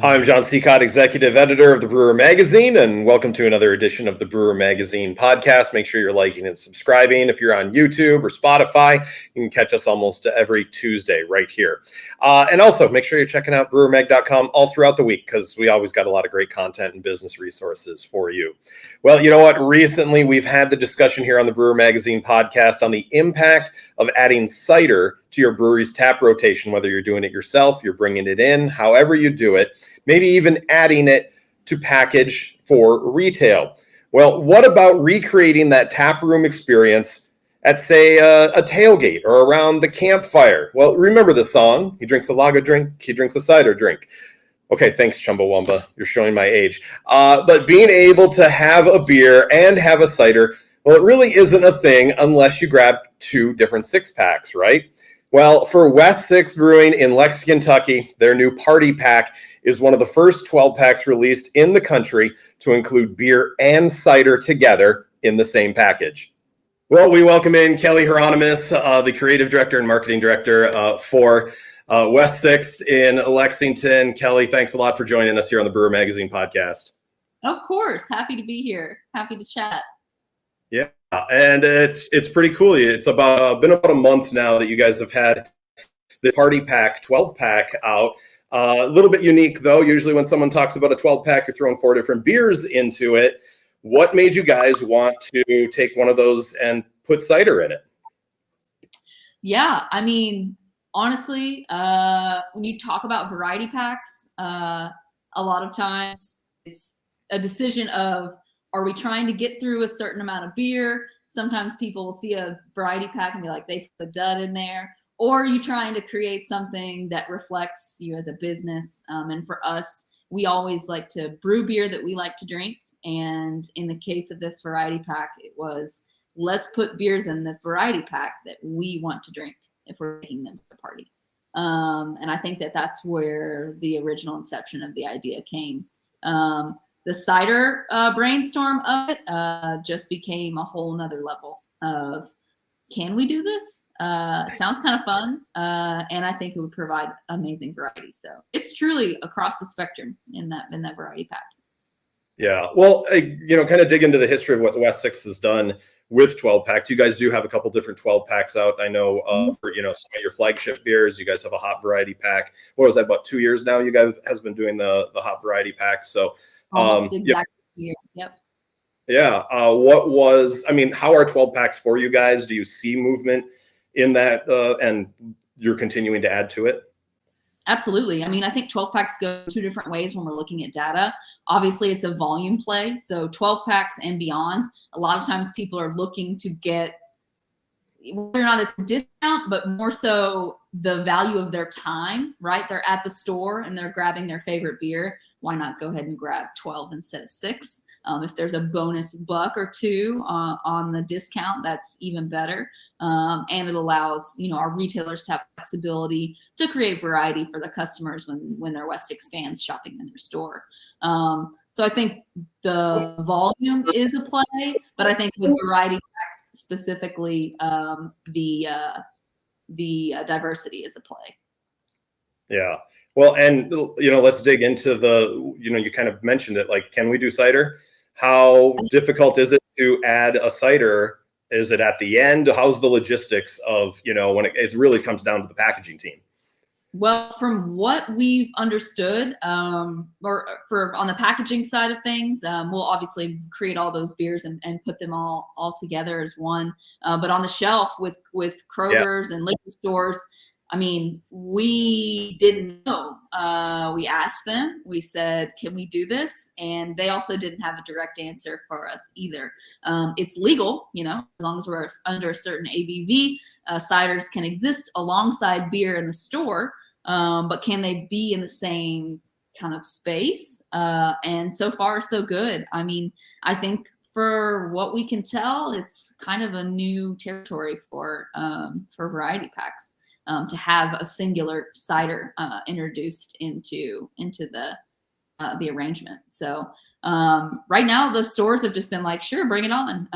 I'm John Sicotte, executive editor of the Brewer Magazine, and welcome to another edition of the Brewer Magazine podcast. Make sure you're liking and subscribing. If you're on YouTube or Spotify, you can catch us almost every Tuesday right here. And also make sure you're checking out brewermag.com all throughout the week, because we always got a lot of great content and business resources for you. Well, you know what? Recently, we've had the discussion here on the Brewer Magazine podcast on the impact of adding cider to your brewery's tap rotation, whether you're doing it yourself, you're bringing it in, however you do it, maybe even adding it to package for retail. Well, what about recreating that taproom experience at, say, a tailgate or around the campfire? Well, remember the song, he drinks a lager drink, he drinks a cider drink. Okay, thanks, Chumbawamba. You're showing my age. But being able to have a beer and have a cider, well, it really isn't a thing unless you grab two different six-packs, right? Well, for West 6 Brewing in Lexington, Kentucky, their new party pack is one of the first 12 packs released in the country to include beer and cider together in the same package. Well, we welcome in Kelly Hieronymus, the creative director and marketing director for West 6 in Lexington. Kelly, thanks a lot for joining us here on the Brewer Magazine podcast. Of course. Happy to be here. Happy to chat. Yeah, and it's pretty cool. It's been about a month now that you guys have had the party pack 12 pack out. A little bit unique though. Usually when someone talks about a 12 pack, you're throwing 4 different beers into it. What made you guys want to take one of those and put cider in it? Yeah, I mean, honestly, when you talk about variety packs, a lot of times it's a decision of, are we trying to get through a certain amount of beer? Sometimes people will see a variety pack and be like, they put a dud in there. Or are you trying to create something that reflects you as a business? And for us, we always like to brew beer that we like to drink. And in the case of this variety pack, it was, let's put beers in the variety pack that we want to drink if we're taking them to the party. And I think that that's where the original inception of the idea came. The cider brainstorm of it just became a whole nother level of, can we do this? Sounds kind of fun. And I think it would provide amazing variety. So it's truly across the spectrum in that variety pack. Yeah. Well, kind of dig into the history of what the West 6 has done with 12 packs. You guys do have a couple different 12 packs out. I know for, some of your flagship beers, you guys have a hot variety pack. What was that, about 2 years now? You guys has been doing the hot variety pack. So almost exactly 2 years. Yep. Yeah. How are 12 packs for you guys? Do you see movement in that and you're continuing to add to it? Absolutely. I mean, I think 12 packs go 2 different ways when we're looking at data. Obviously, it's a volume play. So 12 packs and beyond, a lot of times people are looking to get, whether or not it's a discount, but more so the value of their time, right? They're at the store and they're grabbing their favorite beer. Why not go ahead and grab 12 instead of 6? If there's a bonus $1 or $2 on the discount, that's even better. And it allows, our retailers to have flexibility to create variety for the customers when they're West 6 fans shopping in their store. So I think the volume is a play, but I think with variety packs specifically, the diversity is a play. Yeah. Well, and, let's dig into you kind of mentioned it, like, can we do cider? How difficult is it to add a cider? Is it at the end? How's the logistics of, when it really comes down to the packaging team? Well, from what we've understood, or for on the packaging side of things, we'll obviously create all those beers and put them all together as one. But on the shelf with Kroger's and liquor stores, I mean, we didn't know. We asked them. We said, can we do this? And they also didn't have a direct answer for us either. It's legal, as long as we're under a certain ABV. Ciders can exist alongside beer in the store, but can they be in the same kind of space? And so far, so good. I mean, I think for what we can tell, it's kind of a new territory for variety packs. To have a singular cider introduced into the arrangement. So right now the stores have just been like, sure, bring it on.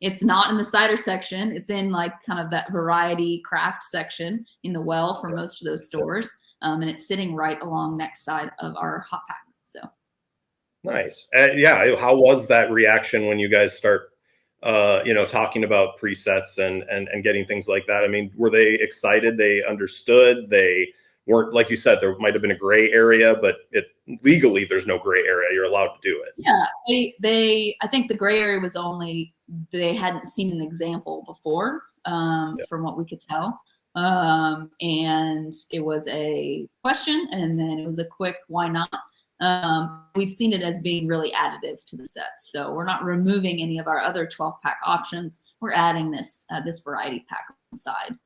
It's not in the cider section. It's in like kind of that variety craft section in the well for most of those stores. and it's sitting right along next side of our hot pack. So nice. Yeah. How was that reaction when you guys start, talking about presets and getting things like that? I mean, were they excited? They understood? They weren't, like you said, there might have been a gray area, but legally there's no gray area. You're allowed to do it. Yeah, I think the gray area was only they hadn't seen an example before, from what we could tell. And it was a question, and then it was a quick, why not? We've seen it as being really additive to the sets. So we're not removing any of our other 12-pack options. We're adding this variety pack inside,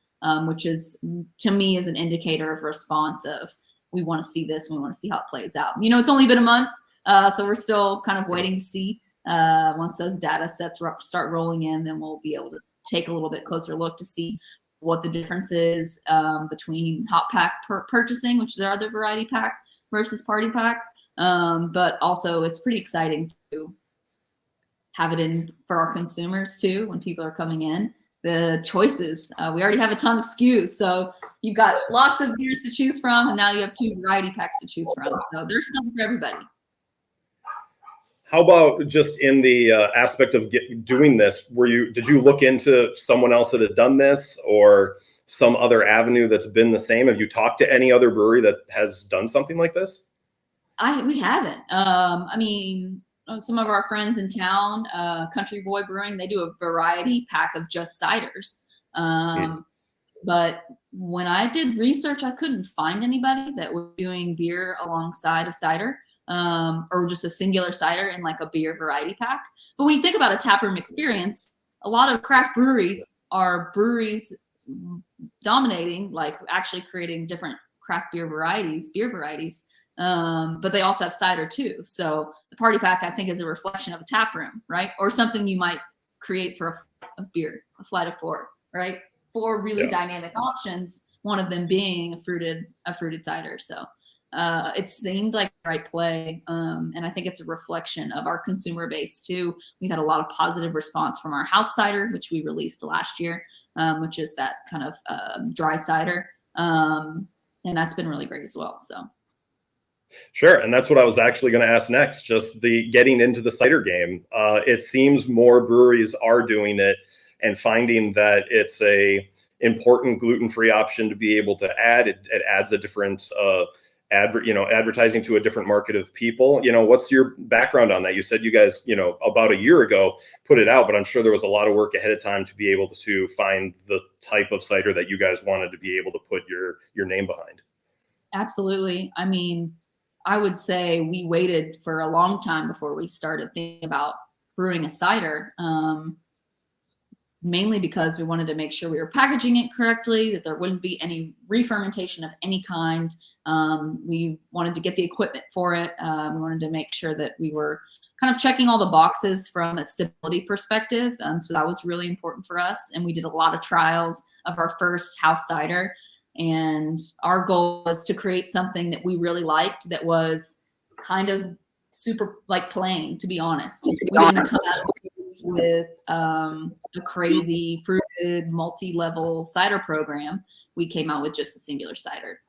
which is, to me, is an indicator of response of, we want to see this, and we want to see how it plays out. It's only been a month, so we're still kind of waiting to see. Once those data sets start rolling in, then we'll be able to take a little bit closer look to see what the difference is between hot pack purchasing, which is our other variety pack, versus party pack. But also it's pretty exciting to have it in for our consumers too, when people are coming in. The choices, we already have a ton of SKUs, so you've got lots of beers to choose from, and now you have 2 variety packs to choose from. So there's something for everybody. How about just in the aspect of doing this? Did you look into someone else that had done this, or some other avenue that's been the same? Have you talked to any other brewery that has done something like this? We haven't. I mean, some of our friends in town, Country Boy Brewing, they do a variety pack of just ciders. But when I did research, I couldn't find anybody that was doing beer alongside of cider, or just a singular cider in like a beer variety pack. But when you think about a taproom experience, a lot of craft breweries are breweries dominating, like actually creating different craft beer varieties. But they also have cider too. So the party pack, I think, is a reflection of a tap room, right? Or something you might create for a flight of beer, a flight of 4, right? 4 really dynamic options, one of them being a fruited cider. So it seemed like the right play. And I think it's a reflection of our consumer base too. We had a lot of positive response from our house cider, which we released last year, which is that kind of dry cider. And that's been really great as well. So. Sure. And that's what I was actually going to ask next, just the getting into the cider game. It seems more breweries are doing it and finding that it's a important gluten-free option to be able to add. It adds a different advertising to a different market of people. What's your background on that? You said you guys, about a year ago put it out, but I'm sure there was a lot of work ahead of time to be able to find the type of cider that you guys wanted to be able to put your name behind. Absolutely. I mean, I would say we waited for a long time before we started thinking about brewing a cider, mainly because we wanted to make sure we were packaging it correctly, that there wouldn't be any re-fermentation of any kind. We wanted to get the equipment for it. We wanted to make sure that we were kind of checking all the boxes from a stability perspective. So that was really important for us. And we did a lot of trials of our first house cider. And our goal was to create something that we really liked, that was kind of super like plain, to be honest. We didn't come out of with a crazy fruited multi-level cider program. We came out with just a singular cider.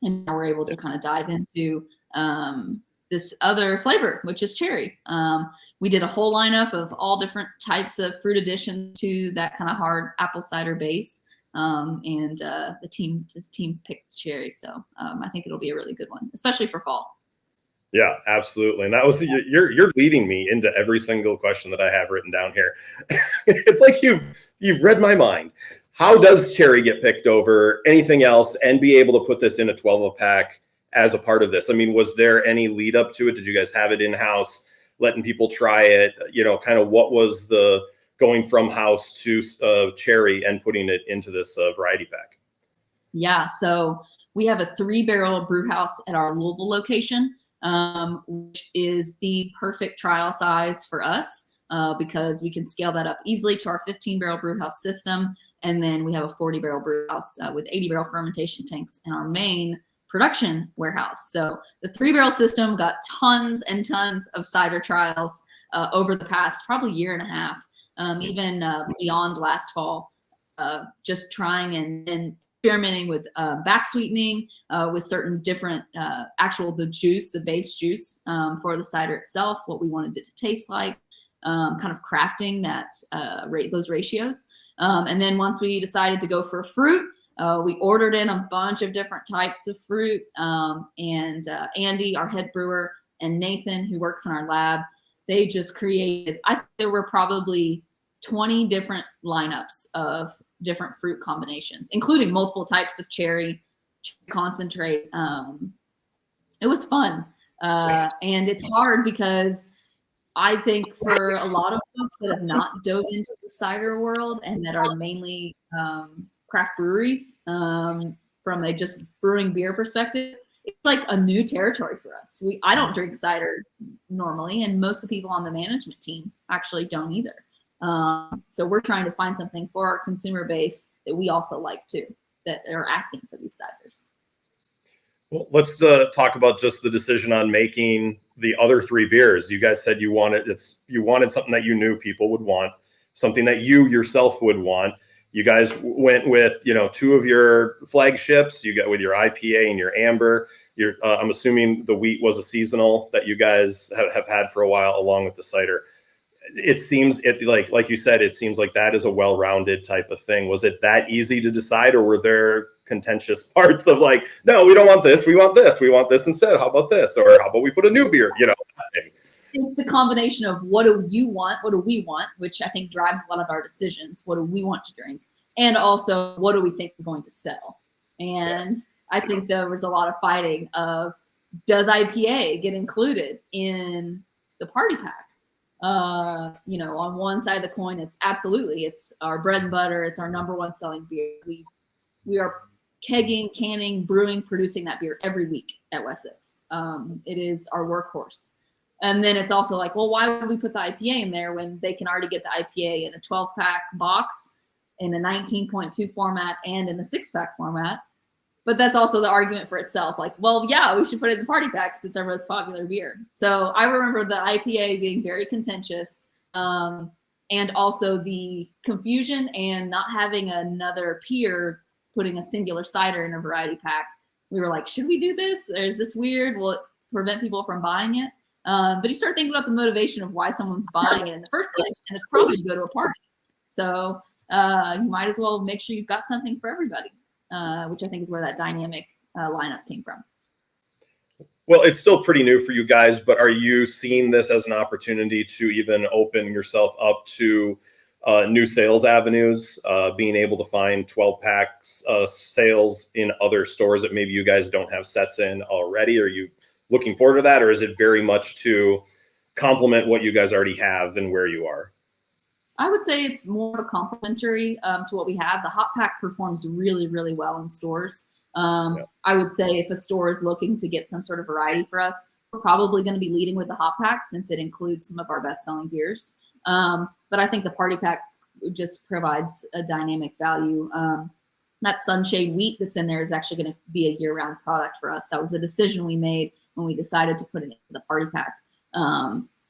And now we're able to kind of dive into this other flavor, which is cherry. We did a whole lineup of all different types of fruit additions to that kind of hard apple cider base. And the team picked cherry. So I think it'll be a really good one, especially for fall. Yeah, absolutely. And that was you're leading me into every single question that I have written down here. It's like you've read my mind. How does cherry get picked over anything else and be able to put this in a 12-pack as a part of this? I mean, was there any lead up to it? Did you guys have it in-house, letting people try it? Kind of what was the going from house to cherry and putting it into this variety pack? Yeah, so we have a 3-barrel brew house at our Louisville location, which is the perfect trial size for us because we can scale that up easily to our 15-barrel brew house system. And then we have a 40-barrel brew house with 80-barrel fermentation tanks in our main production warehouse. So the 3-barrel system got tons and tons of cider trials over the past probably year and a half. Even beyond last fall, just trying and experimenting with back sweetening with certain different the juice, the base juice for the cider itself, what we wanted it to taste like, kind of crafting that those ratios. And then once we decided to go for fruit, we ordered in a bunch of different types of fruit. And Andy, our head brewer, and Nathan, who works in our lab, they just created, I think there were probably 20 different lineups of different fruit combinations, including multiple types of cherry concentrate. It was fun. And it's hard because I think for a lot of folks that have not dove into the cider world and that are mainly craft breweries, from a just brewing beer perspective, it's like a new territory for us. I don't drink cider normally, and most of the people on the management team actually don't either. So we're trying to find something for our consumer base that we also like too, that are asking for these ciders. Well, let's talk about just the decision on making the other 3 beers. You guys said you wanted something that you knew people would want, something that you yourself would want. You guys went with 2 of your flagships. You got with your IPA and your amber. I'm assuming the wheat was a seasonal that you guys have had for a while, along with the cider. It seems like you said, it seems like that is a well-rounded type of thing. Was it that easy to decide, or were there contentious parts of like, no, we don't want this, we want this instead? How about this? Or how about we put a new beer? It's a combination of what do you want, what do we want, which I think drives a lot of our decisions. What do we want to drink? And also, what do we think is going to sell? And I think there was a lot of fighting of, does IPA get included in the party pack? On one side of the coin, it's our bread and butter. It's our #1 selling beer. We are kegging, canning, brewing, producing that beer every week at Wessex. It is our workhorse. And then it's also like, well, why would we put the IPA in there when they can already get the IPA in a 12-pack box, in a 19.2 format, and in the 6-pack format? But that's also the argument for itself. Like, well, yeah, we should put it in the party pack because it's our most popular beer. So I remember the IPA being very contentious, and also the confusion and not having another peer putting a singular cider in a variety pack. We were like, should we do this? Or is this weird? Will it prevent people from buying it? But you start thinking about the motivation of why someone's buying it in the first place, and it's probably to go to a party. So you might as well make sure you've got something for everybody, which I think is where that dynamic lineup came from. Well, it's still pretty new for you guys, but are you seeing this as an opportunity to even open yourself up to new sales avenues, being able to find 12-packs sales in other stores that maybe you guys don't have sets in already? Are you looking forward to that, or is it very much to complement what you guys already have and where you are? I would say it's more complementary to what we have. The hot pack performs really, really well in stores. I would say if a store is looking to get some sort of variety for us, we're probably going to be leading with the hot pack since it includes some of our best-selling beers. But I think the party pack just provides a dynamic value. That sunshade wheat that's in there is actually going to be a year-round product for us. That was a decision we made when we decided to put it into the party pack,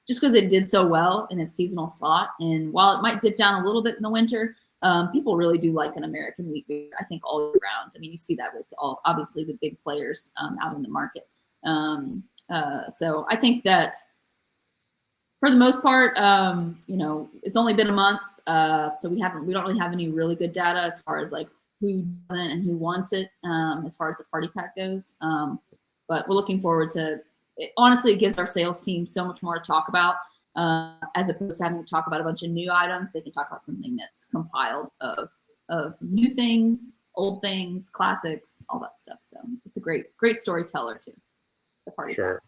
just because it did so well in its seasonal slot. And while it might dip down a little bit in the winter, people really do like an American wheat beer, I think, all year round. I mean, you see that with obviously the big players out in the market. So I think that for the most part, it's only been a month, so we don't really have any really good data as far as like who doesn't and who wants it, as far as the party pack goes. But we're looking forward to it. Honestly, it gives our sales team so much more to talk about, as opposed to having to talk about a bunch of new items. They can talk about something that's compiled of new things, old things, classics, all that stuff. So it's a great storyteller too, the party pack.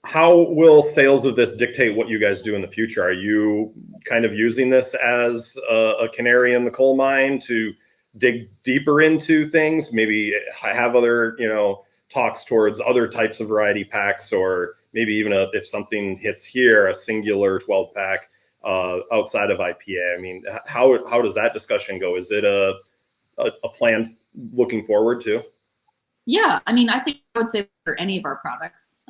How will sales of this dictate what you guys do in the future? Are you kind of using this as a canary in the coal mine to dig deeper into things, maybe have other, talks towards other types of variety packs, or maybe even if something hits here, a singular 12-pack outside of IPA? I mean, how does that discussion go? Is it a plan looking forward to? Yeah, I mean, I think I would say for any of our products,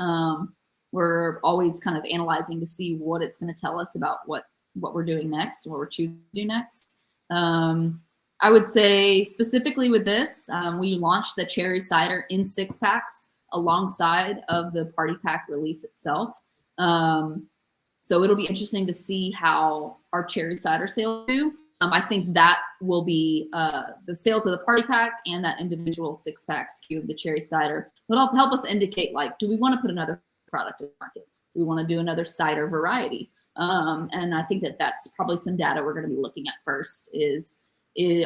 we're always kind of analyzing to see what it's going to tell us about what we're doing next, what we're choosing to do next. I would say specifically with this, we launched the cherry cider in 6-packs alongside of the party pack release itself. So it'll be interesting to see how our cherry cider sales do. I think that will be the sales of the party pack and that individual 6-pack SKU of the cherry cider will help us indicate, like, do we want to put another product in the market? Do we want to do another cider variety? And I think that that's probably some data we're going to be looking at first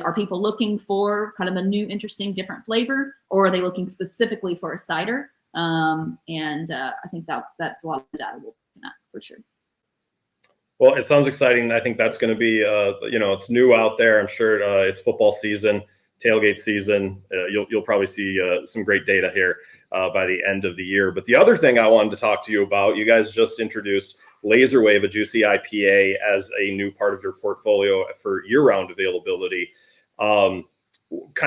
are people looking for kind of a new, interesting, different flavor, or are they looking specifically for a cider? I think that's a lot of the data we're looking at for sure. Well, it sounds exciting. I think that's going to be, it's new out there. I'm sure it's football season, tailgate season. You'll probably see some great data here by the end of the year. But the other thing I wanted to talk to you about, you guys just introduced Laser Wave, a Juicy IPA, as a new part of your portfolio for year-round availability. Kind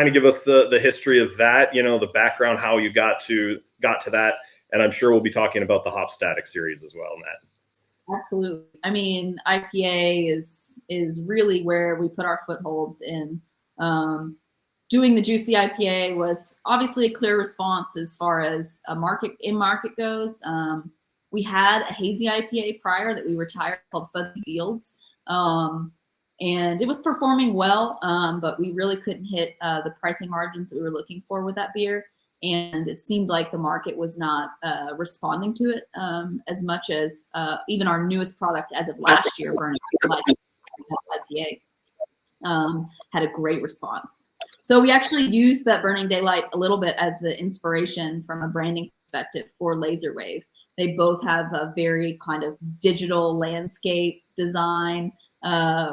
of give us the history of that, the background, how you got to that. And I'm sure we'll be talking about the Hop Static series as well, Matt. Absolutely. I mean, IPA is really where we put our footholds in. Doing the Juicy IPA was obviously a clear response as far as a market goes. We had a hazy IPA prior that we retired called Fuzzy Fields. And it was performing well, but we really couldn't hit the pricing margins that we were looking for with that beer. And it seemed like the market was not responding to it as much as even our newest product as of last year, Burning Daylight IPA, had a great response. So we actually used that Burning Daylight a little bit as the inspiration from a branding perspective for Laser Wave. They both have a very kind of digital landscape design,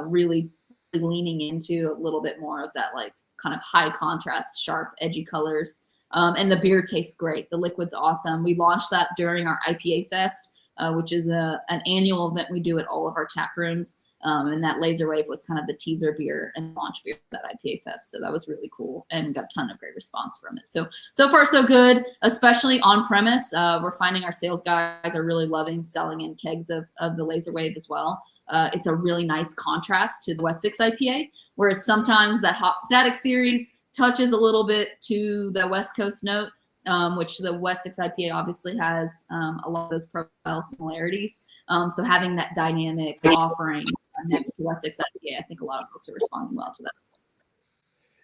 really leaning into a little bit more of that like kind of high contrast, sharp, edgy colors. And the beer tastes great. The liquid's awesome. We launched that during our IPA Fest, which is an annual event we do at all of our tap rooms. And that Laser Wave was kind of the teaser beer and launch beer for that IPA Fest. So that was really cool and got a ton of great response from it. So far, so good, especially on premise. We're finding our sales guys are really loving selling in kegs of the Laser Wave as well. It's a really nice contrast to the West 6 IPA, whereas sometimes that Hop Static series touches a little bit to the West Coast note, which the West 6 IPA obviously has a lot of those profile similarities. So having that dynamic offering next to West 6 IPA, I think a lot of folks are responding well to that.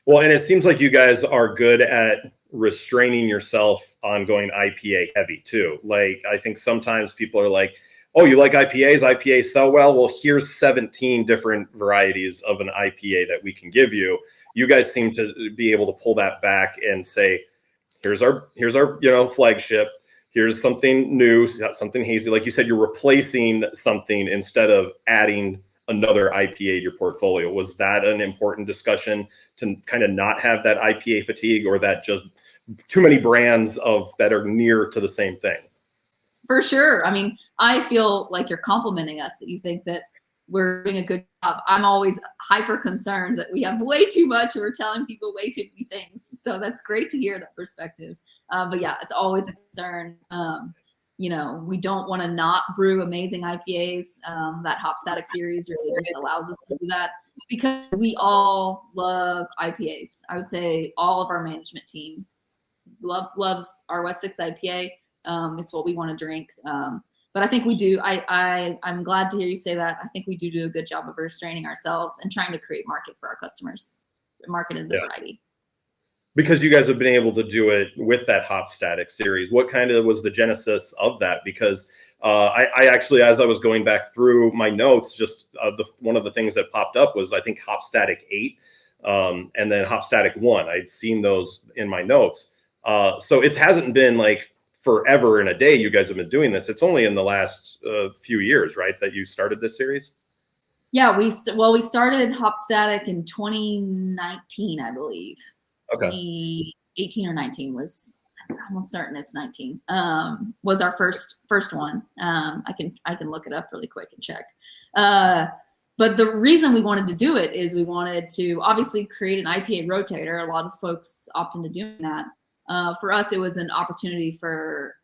Well, and it seems like you guys are good at restraining yourself on going IPA heavy too. Like, I think sometimes people are like, oh, you like IPAs? IPAs sell well. Well, here's 17 different varieties of an IPA that we can give you. You guys seem to be able to pull that back and say, here's our flagship. Here's something new, something hazy. Like you said, you're replacing something instead of adding another IPA to your portfolio. Was that an important discussion to kind of not have that IPA fatigue, or that just too many brands that are near to the same thing? For sure. I mean, I feel like you're complimenting us that you think that we're doing a good job. I'm always hyper concerned that we have way too much and we're telling people way too many things. So that's great to hear that perspective. But yeah, it's always a concern. We don't want to not brew amazing IPAs. That Hop Static series really just allows us to do that because we all love IPAs. I would say all of our management team loves our West 6 IPA. It's what we want to drink. But I think we do. I'm glad to hear you say that. I think we do a good job of restraining ourselves and trying to create market for our customers, market in the variety. Because you guys have been able to do it with that Hop Static series. What kind of was the genesis of that? Because I actually, as I was going back through my notes, just one of the things that popped up was, I think, Hop Static 8 and then Hop Static 1. I'd seen those in my notes. So it hasn't been like forever and a day you guys have been doing this. It's only in the last few years, right, that you started this series? Yeah, we started Hop Static in 2019, I believe. Okay. 2018 or 19 was, I'm almost certain it's 19. Was our first one. I can look it up really quick and check. But the reason we wanted to do it is we wanted to obviously create an IPA rotator. A lot of folks opt into doing that. For us, it was an opportunity for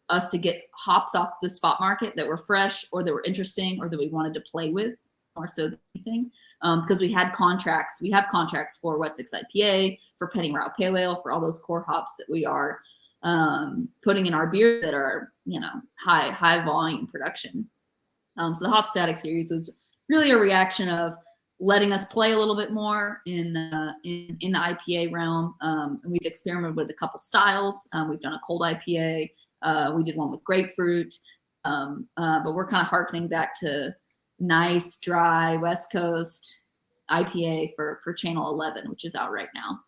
us to get hops off the spot market that were fresh or that were interesting or that we wanted to play with. more so than anything, because we have contracts for West 6 IPA, for Penny Route Pale Ale, for all those core hops that we are putting in our beers that are, high volume production. So the Hop Static series was really a reaction of letting us play a little bit more in the IPA realm. And we've experimented with a couple styles. We've done a cold IPA. We did one with grapefruit. But we're kind of harkening back to nice, dry West Coast IPA for Channel 11, which is out right now.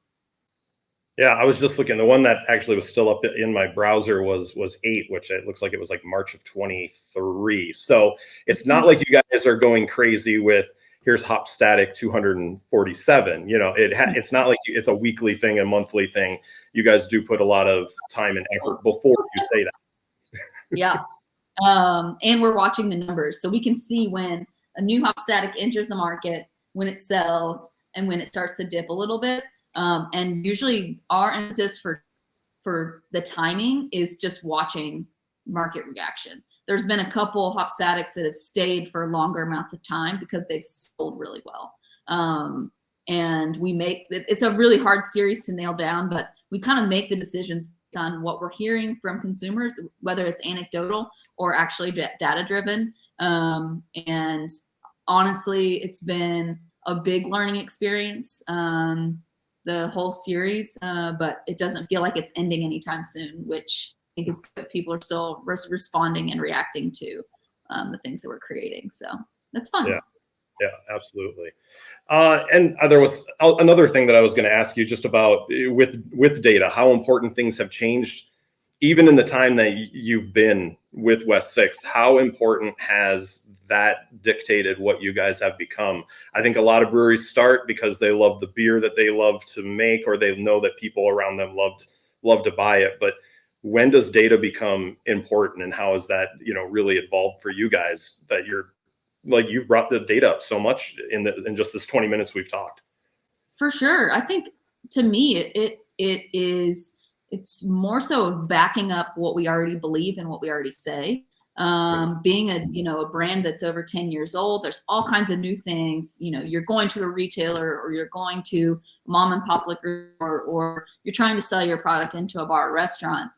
Yeah, I was just looking. The one that actually was still up in my browser was 8, which it looks like it was like March of 23. So it's not like you guys are going crazy with here's Hop Static 247. It's not like it's a weekly thing, a monthly thing. You guys do put a lot of time and effort before you say that. Yeah. And we're watching the numbers, so we can see when a new Hop Static enters the market, when it sells, and when it starts to dip a little bit. And usually our impetus for the timing is just watching market reaction. There's been a couple Hop Statics that have stayed for longer amounts of time because they've sold really well. And it's a really hard series to nail down, but we kind of make the decisions based on what we're hearing from consumers, whether it's anecdotal or actually data driven. And honestly, it's been a big learning experience, the whole series, but it doesn't feel like it's ending anytime soon, which I think is good. People are still responding and reacting to the things that we're creating. So that's fun. Yeah, absolutely. And there was another thing that I was going to ask you just about with data, how important things have changed, even in the time that you've been with West 6. How important has that dictated what you guys have become? I think a lot of breweries start because they love the beer that they love to make, or they know that people around them love to buy it. But when does data become important, and how has that really evolved for you guys, that you've brought the data up so much in just this 20 minutes we've talked? For sure. I think to me it's more so backing up what we already believe and what we already say. Being a brand that's over 10 years old, there's all kinds of new things. You're going to a retailer, or you're going to mom and pop liquor, or you're trying to sell your product into a bar or restaurant.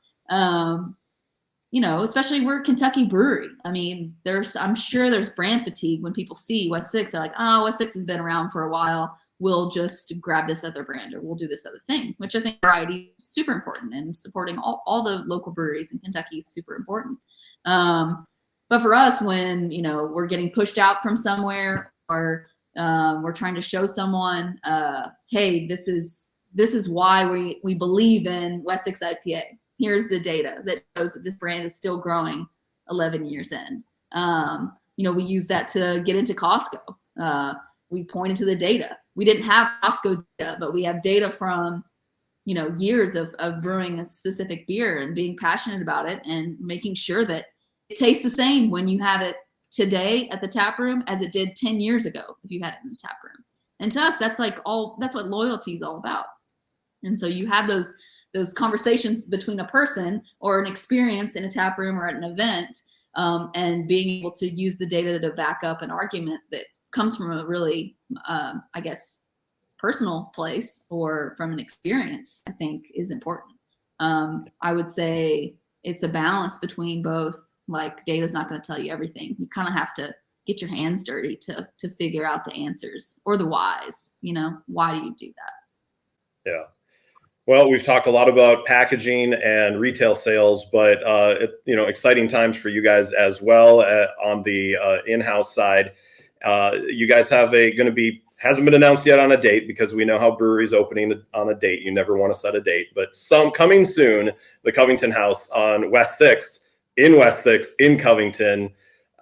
Especially we're a Kentucky brewery. I mean, I'm sure there's brand fatigue when people see West 6. They're like, oh, West 6 has been around for a while. We'll just grab this other brand, or we'll do this other thing, which I think variety is super important, and supporting all the local breweries in Kentucky is super important. But for us, when, we're getting pushed out from somewhere, or we're trying to show someone, hey, this is why we believe in West 6 IPA. Here's the data that shows that this brand is still growing 11 years in. We use that to get into Costco. We pointed to the data. We didn't have Costco data, but we have data from, years of brewing a specific beer and being passionate about it, and making sure that it tastes the same when you have it today at the tap room as it did 10 years ago if you had it in the tap room. And to us, that's what loyalty is all about. And so you have those conversations between a person or an experience in a tap room or at an event, and being able to use the data to back up an argument that comes from a really, personal place or from an experience, I think is important. I would say it's a balance between both. Like, data's not going to tell you everything. You kind of have to get your hands dirty to figure out the answers or the whys. Why do you do that? Yeah. Well, we've talked a lot about packaging and retail sales, but exciting times for you guys as well on the in-house side. You guys hasn't been announced yet on a date, because we know how breweries opening on a date. You never want to set a date, but coming soon, the Covington House on West 6th, in Covington.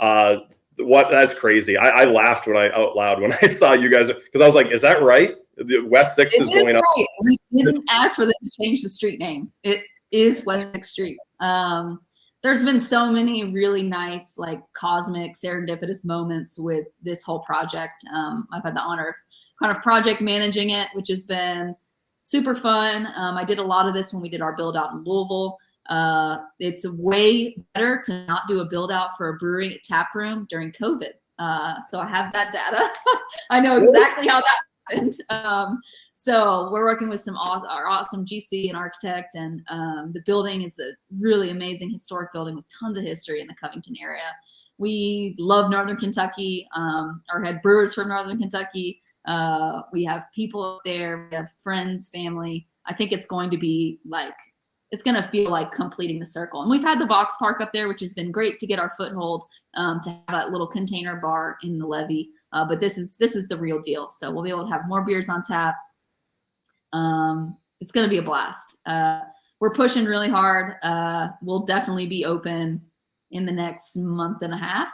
That's crazy. I laughed out loud when I saw you guys, because I was like, is that right? The West 6th is going up. We didn't ask for them to change the street name. It is West 6th Street. There's been so many really nice, cosmic, serendipitous moments with this whole project. I've had the honor of kind of project managing it, which has been super fun. I did a lot of this when we did our build out in Louisville. It's way better to not do a build out for a brewery at tap room during COVID, So I have that data. I know exactly how that happened. So we're working with our awesome GC and architect, and the building is a really amazing historic building with tons of history in the Covington area. We love Northern Kentucky. Our head brewer's from Northern Kentucky. We have people up there. We have friends, family. I think it's going to be it's going to feel like completing the circle. And we've had the box park up there, which has been great to get our foothold, to have that little container bar in the levee. But this is the real deal. So we'll be able to have more beers on tap. It's going to be a blast. We're pushing really hard. We'll definitely be open in the next month and a half,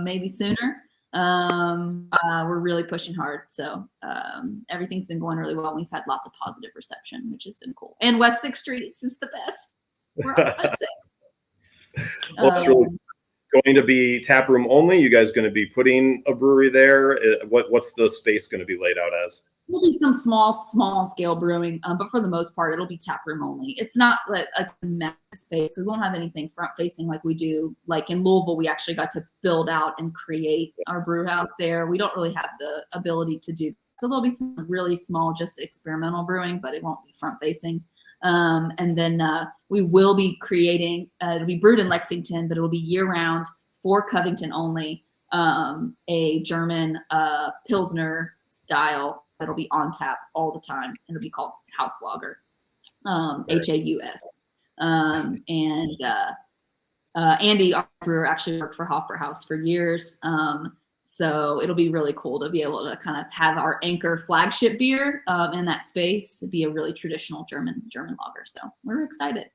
maybe sooner. We're really pushing hard. So everything's been going really well. We've had lots of positive reception, which has been cool. And West 6th Street, it's just the best. We're on West 6th. Well, it's really going to be tap room only. You guys going to be putting a brewery there? What's the space going to be laid out as? There'll be some small scale brewing, but for the most part, it'll be tap room only. It's not like a massive space. We won't have anything front facing like we do. Like in Louisville, we actually got to build out and create our brew house there. We don't really have the ability to do. So there'll be some really small, just experimental brewing, but it won't be front facing. And then we will be creating, it'll be brewed in Lexington, but it'll be year round for Covington only, a German Pilsner style that'll be on tap all the time. It'll be called House Lager, Haus. And Andy, our brewer, actually worked for Hofbrauhaus for years. So it'll be really cool to be able to kind of have our anchor flagship beer in that space. It'd be a really traditional German lager. So we're excited.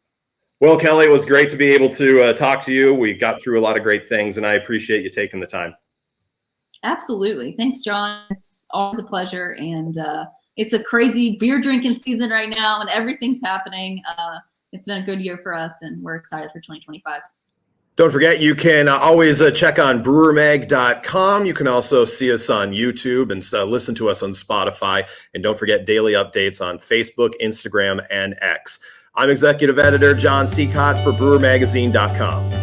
Well, Kelly, it was great to be able to talk to you. We got through a lot of great things, and I appreciate you taking the time. Absolutely. Thanks, John. It's always a pleasure. And it's a crazy beer drinking season right now, and everything's happening. It's been a good year for us, and we're excited for 2025. Don't forget, you can always check on brewermag.com. You can also see us on YouTube and listen to us on Spotify. And don't forget daily updates on Facebook, Instagram, and X. I'm Executive Editor John Sicotte for brewermagazine.com.